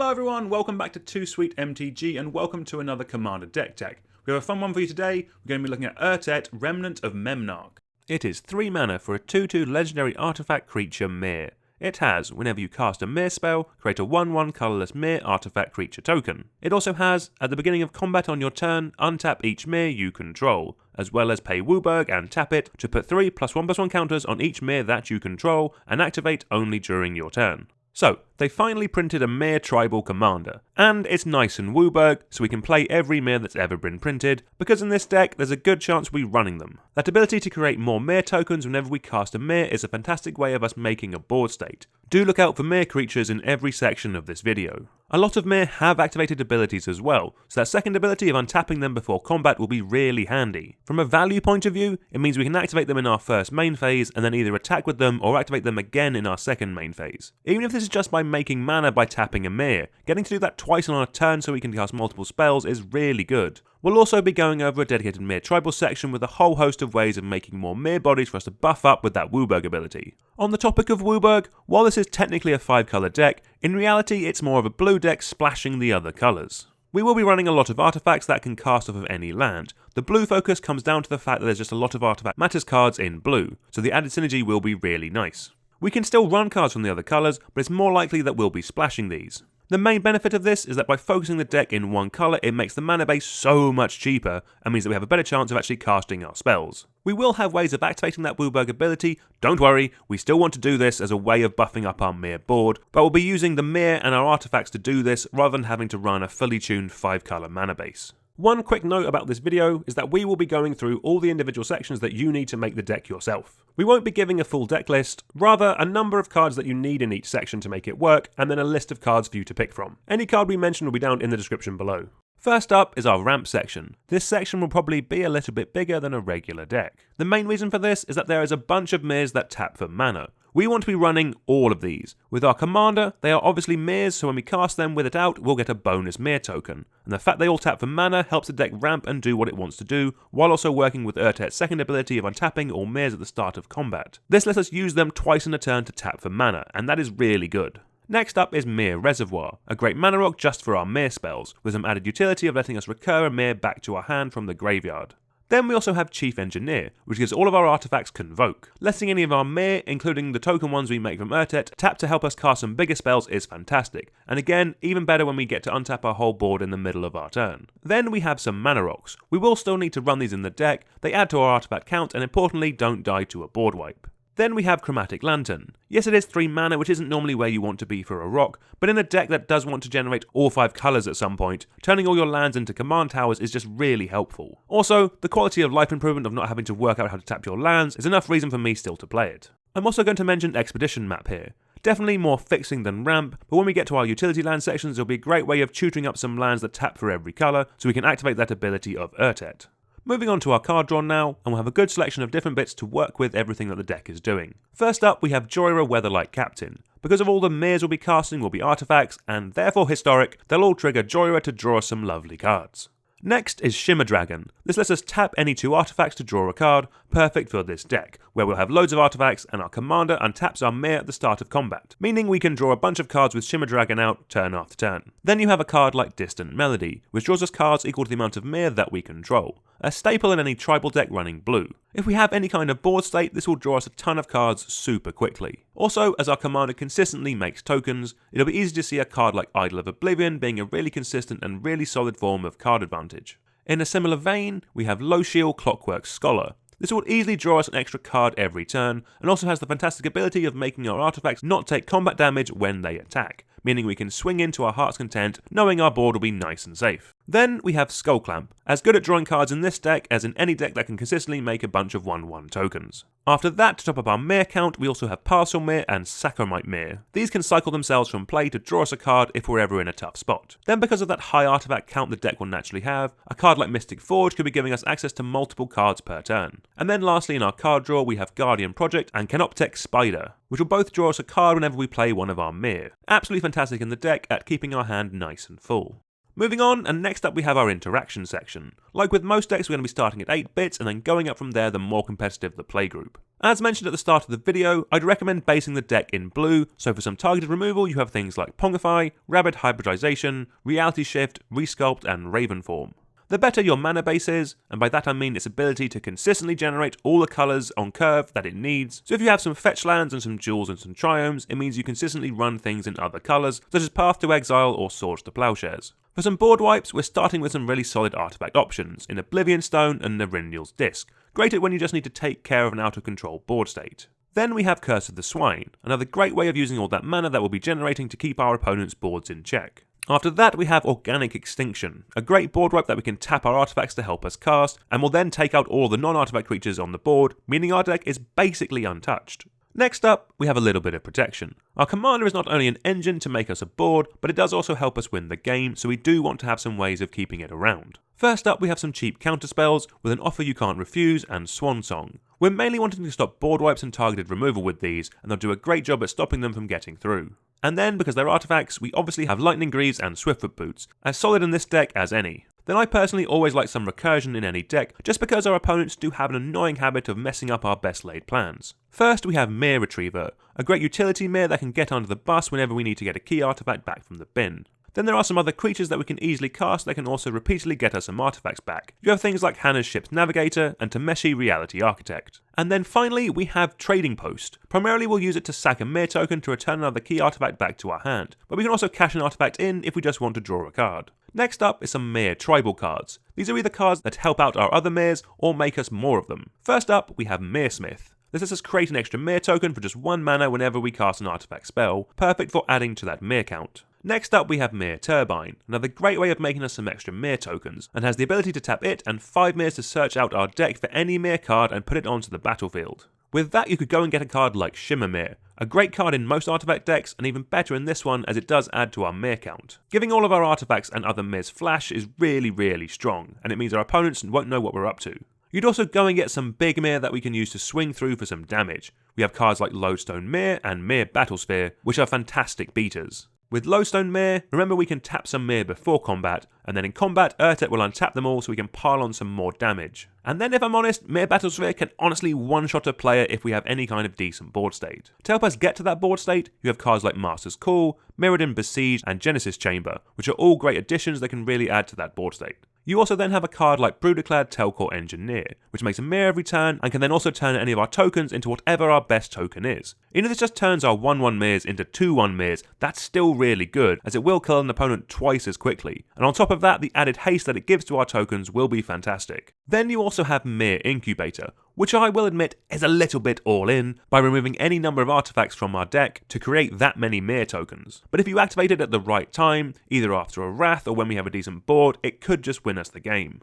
Hello everyone, welcome back to Too Sweet MTG and welcome to another Commander deck tech. We have a fun one for you today. We're going to be looking at Urtet, Remnant of Memnarch. It is 3 mana for a 2/2 legendary artifact creature Myr. It has, whenever you cast a Myr spell, create a 1/1 colourless Myr artifact creature token. It also has, at the beginning of combat on your turn, untap each Myr you control, as well as pay wubrg and tap it to put 3 +1/+1 counters on each Myr that you control and activate only during your turn. So, they finally printed a Myr tribal commander, and it's nice and wubrg, so we can play every Myr that's ever been printed, because in this deck there's a good chance we'll be running them. That ability to create more Myr tokens whenever we cast a Myr is a fantastic way of us making a board state. Do look out for Myr creatures in every section of this video. A lot of Myr have activated abilities as well, so that second ability of untapping them before combat will be really handy. From a value point of view, it means we can activate them in our first main phase and then either attack with them or activate them again in our second main phase. Even if this is just by making mana by tapping a Myr, getting to do that twice on a turn so we can cast multiple spells is really good. We'll also be going over a dedicated Myr tribal section with a whole host of ways of making more Myr bodies for us to buff up with that wubrg ability. On the topic of wubrg, while this is technically a 5-colour deck, in reality it's more of a blue deck splashing the other colours. We will be running a lot of artifacts that can cast off of any land. The blue focus comes down to the fact that there's just a lot of artifact matters cards in blue, so the added synergy will be really nice. We can still run cards from the other colours, but it's more likely that we'll be splashing these. The main benefit of this is that by focusing the deck in one colour, it makes the mana base so much cheaper and means that we have a better chance of actually casting our spells. We will have ways of activating that wubrg ability, don't worry, we still want to do this as a way of buffing up our Myr board, but we'll be using the Myr and our artifacts to do this rather than having to run a fully tuned 5-colour mana base. One quick note about this video is that we will be going through all the individual sections that you need to make the deck yourself. We won't be giving a full deck list, rather a number of cards that you need in each section to make it work, and then a list of cards for you to pick from. Any card we mention will be down in the description below. First up is our ramp section. This section will probably be a little bit bigger than a regular deck. The main reason for this is that there is a bunch of Myrs that tap for mana. We want to be running all of these. With our commander, they are obviously Myrs, so when we cast them with it out, we'll get a bonus Myr token. And the fact they all tap for mana helps the deck ramp and do what it wants to do, while also working with Urtet's second ability of untapping all Myrs at the start of combat. This lets us use them twice in a turn to tap for mana, and that is really good. Next up is Myr Reservoir, a great mana rock just for our Myr spells, with some added utility of letting us recur a Myr back to our hand from the graveyard. Then we also have Chief Engineer, which gives all of our artifacts Convoke. Letting any of our Myr, including the token ones we make from Urtet, tap to help us cast some bigger spells is fantastic, and again, even better when we get to untap our whole board in the middle of our turn. Then we have some mana rocks. We will still need to run these in the deck, they add to our artifact count and importantly don't die to a board wipe. Then we have Chromatic Lantern. Yes, it is 3 mana, which isn't normally where you want to be for a rock, but in a deck that does want to generate all 5 colours at some point, turning all your lands into command towers is just really helpful. Also, the quality of life improvement of not having to work out how to tap your lands is enough reason for me still to play it. I'm also going to mention Expedition Map here. Definitely more fixing than ramp, but when we get to our utility land sections, it'll be a great way of tutoring up some lands that tap for every colour, so we can activate that ability of Urtet. Moving on to our card draw now, and we'll have a good selection of different bits to work with everything that the deck is doing. First up, we have Jhoira Weatherlight Captain. Because of all the Myrs we'll be casting will be artifacts, and therefore historic, they'll all trigger Jhoira to draw us some lovely cards. Next is Shimmer Dragon. This lets us tap any 2 artifacts to draw a card, perfect for this deck, where we'll have loads of artifacts and our commander untaps our Myr at the start of combat, meaning we can draw a bunch of cards with Shimmer Dragon out turn after turn. Then you have a card like Distant Melody, which draws us cards equal to the amount of Myr that we control, a staple in any tribal deck running blue. If we have any kind of board state, this will draw us a ton of cards super quickly. Also, as our commander consistently makes tokens, it'll be easy to see a card like Idol of Oblivion being a really consistent and really solid form of card advantage. In a similar vein, we have Losheel Clockwork Scholar. This will easily draw us an extra card every turn, and also has the fantastic ability of making our artifacts not take combat damage when they attack, meaning we can swing into our heart's content knowing our board will be nice and safe. Then we have Skullclamp, as good at drawing cards in this deck as in any deck that can consistently make a bunch of 1/1 tokens. After that, to top up our Myr count, we also have Parcel Myr and Sarcomite Myr. These can cycle themselves from play to draw us a card if we're ever in a tough spot. Then because of that high artifact count the deck will naturally have, a card like Mystic Forge could be giving us access to multiple cards per turn. And then lastly in our card draw we have Guardian Project and Canoptek Spyder, which will both draw us a card whenever we play one of our Myr. Absolutely fantastic in the deck at keeping our hand nice and full. Moving on, and next up we have our interaction section. Like with most decks, we're going to be starting at 8 bits and then going up from there the more competitive the playgroup. As mentioned at the start of the video, I'd recommend basing the deck in blue, so for some targeted removal you have things like Pongify, Rapid Hybridization, Reality Shift, Resculpt and Ravenform. The better your mana base is, and by that I mean its ability to consistently generate all the colours on curve that it needs. So if you have some fetch lands and some jewels and some triomes, it means you consistently run things in other colours, such as Path to Exile or Swords to Plowshares. For some board wipes, we're starting with some really solid artifact options in Oblivion Stone and Nevinyrral's Disc, great at when you just need to take care of an out of control board state. Then we have Curse of the Swine, another great way of using all that mana that we'll be generating to keep our opponent's boards in check. After that we have Organic Extinction, a great board wipe that we can tap our artifacts to help us cast, and will then take out all the non-artifact creatures on the board, meaning our deck is basically untouched. Next up, we have a little bit of protection. Our commander is not only an engine to make us a board, but it does also help us win the game, so we do want to have some ways of keeping it around. First up, we have some cheap counterspells with an Offer You Can't Refuse and Swan Song. We're mainly wanting to stop board wipes and targeted removal with these, and they'll do a great job at stopping them from getting through. And then, because they're artifacts, we obviously have Lightning Greaves and Swiftfoot Boots, as solid in this deck as any. Then I personally always like some Recursion in any deck, just because our opponents do have an annoying habit of messing up our best laid plans. First we have Myr Retriever, a great utility Myr that can get under the bus whenever we need to get a key artifact back from the bin. Then there are some other creatures that we can easily cast that can also repeatedly get us some artifacts back. You have things like Hannah's Ship's Navigator and Tameshi Reality Architect. And then finally we have Trading Post. Primarily we'll use it to sack a Myr token to return another key artifact back to our hand, but we can also cash an artifact in if we just want to draw a card. Next up is some Myr tribal cards. These are either cards that help out our other Myrs or make us more of them. First up we have Myrsmith. This lets us create an extra Myr token for just 1 mana whenever we cast an artifact spell, perfect for adding to that Myr count. Next up we have Myr Turbine, another great way of making us some extra Myr tokens, and has the ability to tap it and 5 Myrs to search out our deck for any Myr card and put it onto the battlefield. With that you could go and get a card like Shimmer Myr, a great card in most artifact decks and even better in this one as it does add to our Myr count. Giving all of our artifacts and other Myrs flash is really strong, and it means our opponents won't know what we're up to. You'd also go and get some big Myr that we can use to swing through for some damage. We have cards like Lodestone Myr and Myr Battlesphere, which are fantastic beaters. With Lodestone Myr, remember we can tap some Myr before combat, and then in combat, Urtet will untap them all so we can pile on some more damage. And then if I'm honest, Myr Battlesphere can honestly one-shot a player if we have any kind of decent board state. To help us get to that board state, you have cards like Master's Call, Mirrodin Besiege, and Genesis Chamber, which are all great additions that can really add to that board state. You also then have a card like Brudiclad Telcore Engineer, which makes a Myr every turn and can then also turn any of our tokens into whatever our best token is. Even if this just turns our 1/1 Myrs into 2/1 Myrs, that's still really good, as it will kill an opponent twice as quickly, and on top of that, the added haste that it gives to our tokens will be fantastic. Then you also have Myr Incubator, which I will admit is a little bit all in, by removing any number of artifacts from our deck to create that many Myr tokens. But if you activate it at the right time, either after a Wrath or when we have a decent board, it could just win us the game.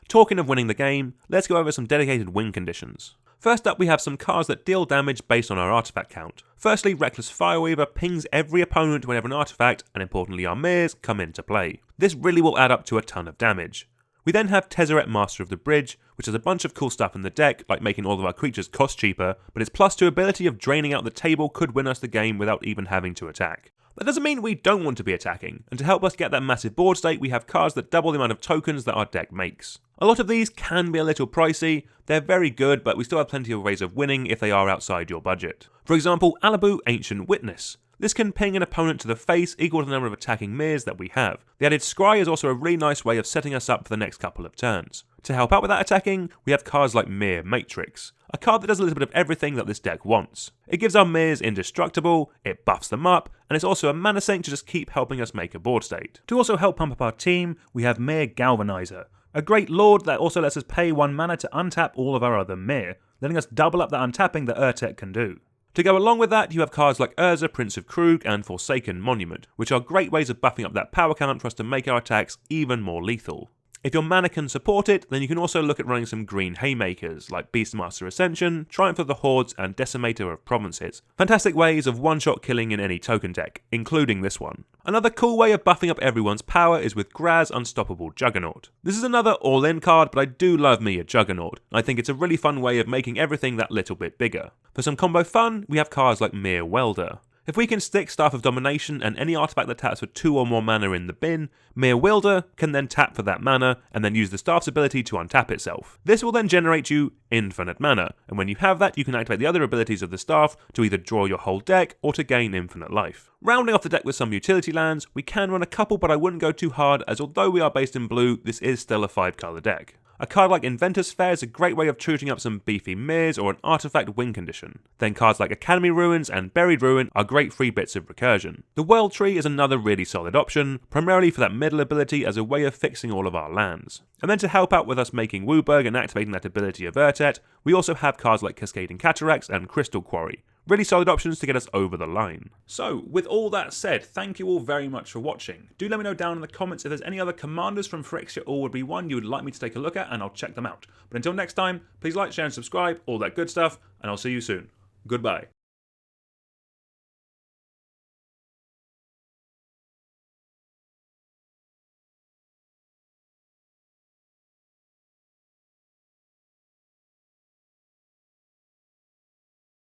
Talking of winning the game, let's go over some dedicated win conditions. First up we have some cards that deal damage based on our artifact count. Firstly, Reckless Fireweaver pings every opponent whenever an artifact, and importantly our Myrs, come into play. This really will add up to a ton of damage. We then have Tezzeret Master of the Bridge, which has a bunch of cool stuff in the deck, like making all of our creatures cost cheaper, but its +2 ability of draining out the table could win us the game without even having to attack. That doesn't mean we don't want to be attacking, and to help us get that massive board state we have cards that double the amount of tokens that our deck makes. A lot of these can be a little pricey, they're very good but we still have plenty of ways of winning if they are outside your budget. For example, Alabu Ancient Witness. This can ping an opponent to the face equal to the number of attacking Myrs that we have. The added Scry is also a really nice way of setting us up for the next couple of turns. To help out with that attacking, we have cards like Myr Matrix, a card that does a little bit of everything that this deck wants. It gives our Myrs indestructible, it buffs them up, and it's also a mana sink to just keep helping us make a board state. To also help pump up our team, we have Myr Galvanizer, a great lord that also lets us pay 1 mana to untap all of our other Myr, letting us double up the untapping that Urtet can do. To go along with that, you have cards like Urza, Prince of Krug, and Forsaken Monument, which are great ways of buffing up that power count for us to make our attacks even more lethal. If your mana can support it, then you can also look at running some green haymakers, like Beastmaster Ascension, Triumph of the Hordes, and Decimator of Provinces. Fantastic ways of one-shot killing in any token deck, including this one. Another cool way of buffing up everyone's power is with Graz Unstoppable Juggernaut. This is another all-in card, but I do love me a Juggernaut, and I think it's a really fun way of making everything that little bit bigger. For some combo fun, we have cards like Myr Welder. If we can stick Staff of Domination and any artifact that taps for 2 or more mana in the bin, Myr Wielder can then tap for that mana and then use the staff's ability to untap itself. This will then generate you infinite mana, and when you have that you can activate the other abilities of the staff to either draw your whole deck or to gain infinite life. Rounding off the deck with some utility lands, we can run a couple, but I wouldn't go too hard, as although we are based in blue, this is still a 5-colour deck. A card like Inventor's Fair is a great way of shooting up some beefy Myrs or an artifact win condition. Then cards like Academy Ruins and Buried Ruin are great free bits of recursion. The World Tree is another really solid option, primarily for that middle ability as a way of fixing all of our lands. And then to help out with us making wubrg and activating that ability of Urtet, we also have cards like Cascading Cataracts and Crystal Quarry. Really solid options to get us over the line. So, with all that said, thank you all very much for watching. Do let me know down in the comments if there's any other commanders from Phyrexia or Would Be One you would like me to take a look at, and I'll check them out. But until next time, please like, share and subscribe, all that good stuff, and I'll see you soon. Goodbye.